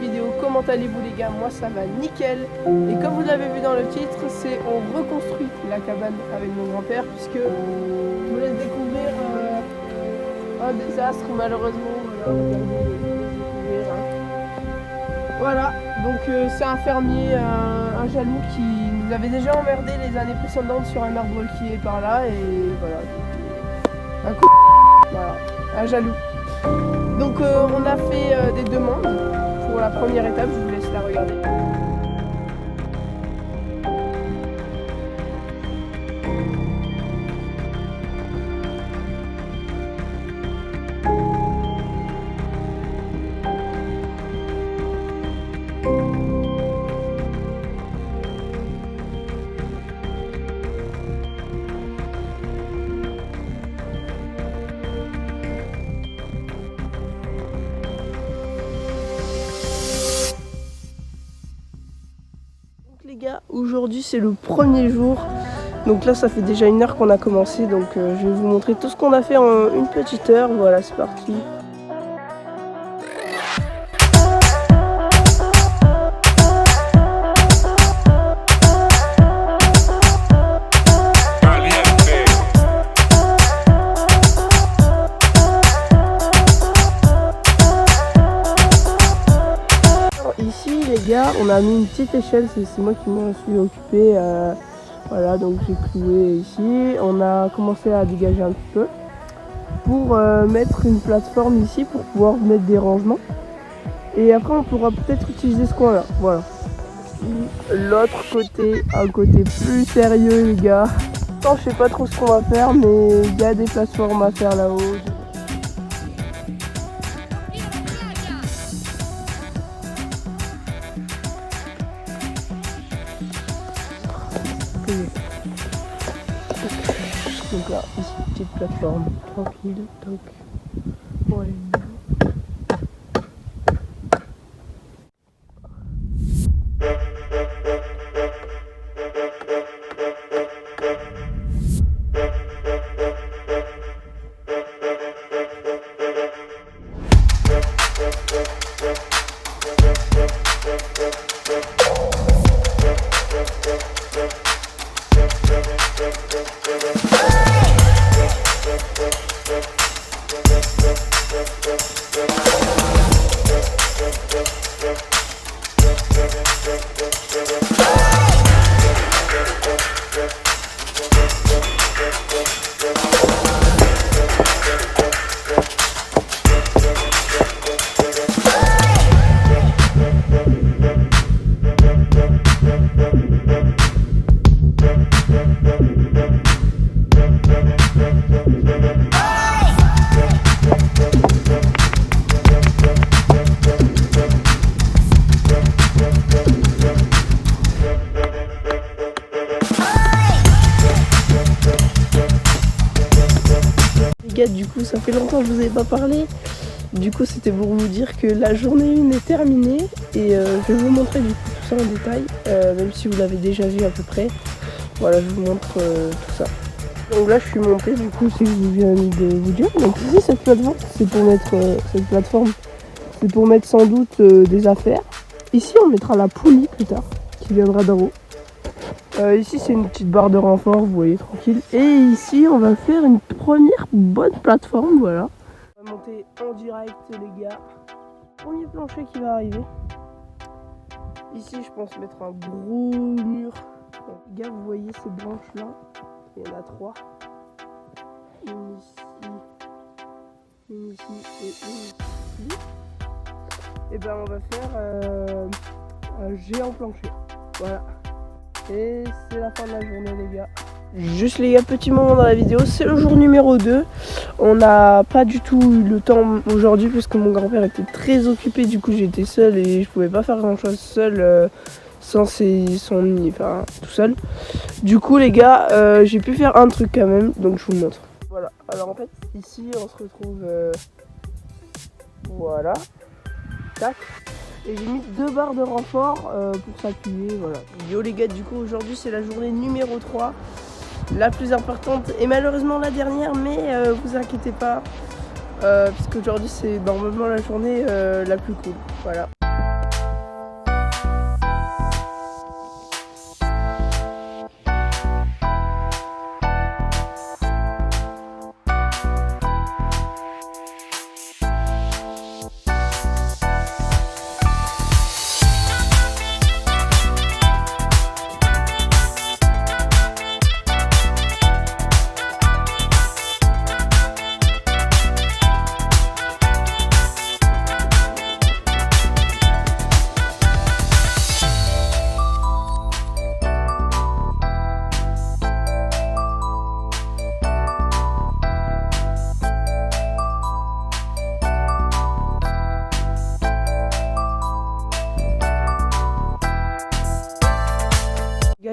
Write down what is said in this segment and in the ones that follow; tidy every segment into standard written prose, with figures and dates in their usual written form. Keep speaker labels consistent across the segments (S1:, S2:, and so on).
S1: vidéo. Comment allez-vous les gars? Moi ça va nickel. Et comme vous l'avez vu dans le titre, c'est on reconstruit la cabane avec mon grand-père puisque je vous laisse découvrir un désastre malheureusement. Voilà, donc c'est un fermier, un jaloux qui nous avait déjà emmerdé les années précédentes sur un arbre qui est par là et voilà. Un coup, voilà, un jaloux. Donc on a fait des demandes pour la première étape, je vous laisse la regarder. Les gars, aujourd'hui c'est le premier jour, donc là ça fait déjà 1 heure qu'on a commencé, donc je vais vous montrer tout ce qu'on a fait en une petite heure. Voilà, c'est parti. Ici les gars, on a mis une petite échelle, c'est moi qui m'en suis occupé. Voilà, donc j'ai cloué ici. On a commencé à dégager un petit peu pour mettre une plateforme ici pour pouvoir mettre des rangements. Et après on pourra peut-être utiliser ce coin là. Voilà. L'autre côté, un côté plus sérieux les gars. Non, je sais pas trop ce qu'on va faire, mais il y a des plateformes à faire là-haut. Donc là, ici, petite plateforme, tranquille, donc pour aller mieux. Du coup ça fait longtemps que je vous ai pas parlé, du coup c'était pour vous dire que la journée 1 est terminée et je vais vous montrer du coup tout ça en détail, même si vous l'avez déjà vu à peu près. Voilà, je vous montre tout ça. Donc là je suis montée, du coup c'est ce que je viens de vous dire. Donc ici cette plateforme c'est pour mettre sans doute des affaires. Ici on mettra la poulie plus tard qui viendra d'en haut. Ici c'est une petite barre de renfort, vous voyez, tranquille. Et ici on va faire une première bonne plateforme, voilà. On va monter en direct les gars. Premier plancher qui va arriver. Ici je pense mettre un gros mur. Donc, les gars, vous voyez ces branches là, il y en a 3. Une ici, une ici et une ici. Et ben on va faire un géant plancher. Voilà. Et c'est la fin de la journée les gars. Juste les gars, petit moment dans la vidéo, c'est le jour numéro 2. On n'a pas du tout eu le temps aujourd'hui parce que mon grand-père était très occupé. Du coup j'étais seule et je pouvais pas faire grand chose seule sans enfin tout seul. Du coup les gars, j'ai pu faire un truc quand même, donc je vous le montre. Voilà, alors en fait ici on se retrouve voilà, tac. Et j'ai mis 2 barres de renfort pour s'appuyer, voilà. Yo les gars, du coup aujourd'hui c'est la journée numéro 3, la plus importante et malheureusement la dernière, mais vous inquiétez pas, puisqu'aujourd'hui c'est normalement la journée la plus cool, voilà.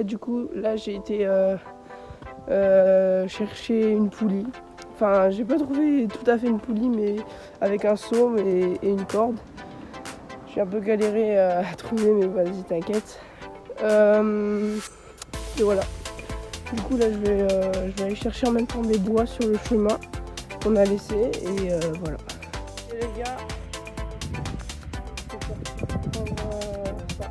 S1: Du coup, là j'ai été chercher une poulie. Enfin, j'ai pas trouvé tout à fait une poulie, mais avec un seau et une corde. J'ai un peu galéré à trouver, mais vas-y, t'inquiète. Et voilà. Du coup, là, je vais aller chercher en même temps des bois sur le chemin qu'on a laissé. Et voilà. Et les gars, c'est parti pour ça.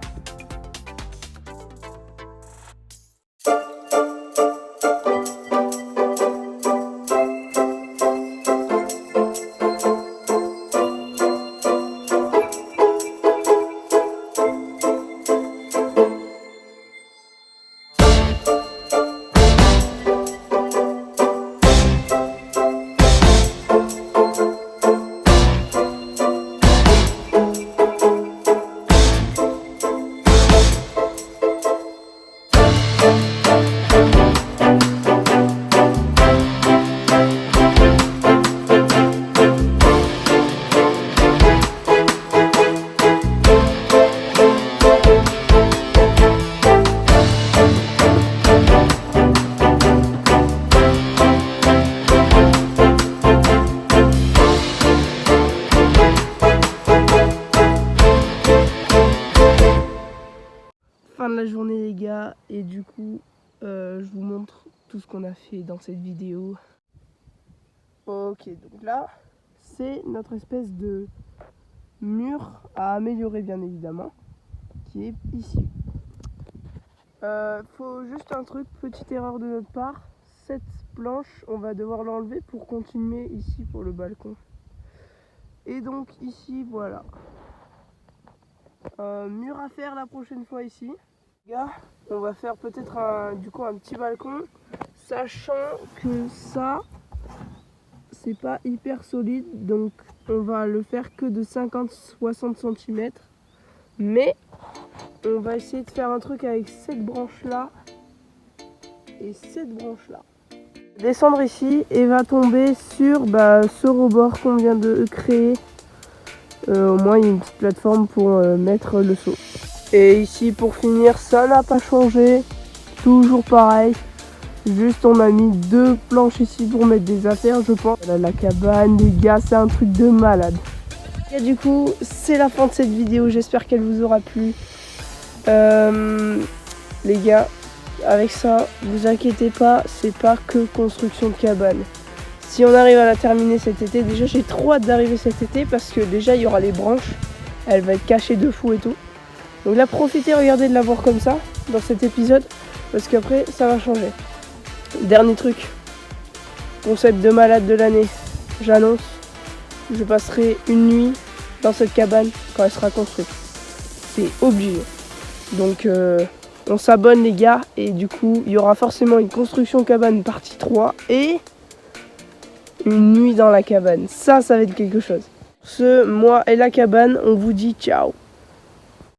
S1: Fin de la journée les gars, et du coup je vous montre tout ce qu'on a fait dans cette vidéo. Ok, donc là c'est notre espèce de mur à améliorer bien évidemment, qui est ici. Faut juste un truc, petite erreur de notre part, cette planche on va devoir l'enlever pour continuer ici pour le balcon. Et donc ici voilà, mur à faire la prochaine fois ici. Gars, on va faire peut-être un petit balcon, sachant que ça c'est pas hyper solide, donc on va le faire que de 50-60 cm, mais on va essayer de faire un truc avec cette branche là et cette branche là. Descendre ici et va tomber sur ce rebord qu'on vient de créer. Au moins il y a une petite plateforme pour mettre le seau. Et ici pour finir, ça n'a pas changé, toujours pareil. Juste on a mis 2 planches ici pour mettre des affaires, je pense. Voilà, la cabane les gars, c'est un truc de malade. Et du coup c'est la fin de cette vidéo, j'espère qu'elle vous aura plu. Les gars, avec ça, vous inquiétez pas, c'est pas que construction de cabane. Si on arrive à la terminer cet été, déjà j'ai trop hâte d'arriver cet été parce que déjà il y aura les branches, elle va être cachée de fou et tout. Donc là profitez, regardez de la voir comme ça dans cet épisode parce qu'après ça va changer. Dernier truc, concept de malade de l'année, j'annonce, je passerai une nuit dans cette cabane quand elle sera construite. C'est obligé. Donc on s'abonne les gars, et du coup il y aura forcément une construction cabane partie 3 et une nuit dans la cabane. Ça va être quelque chose. Moi et la cabane, on vous dit ciao.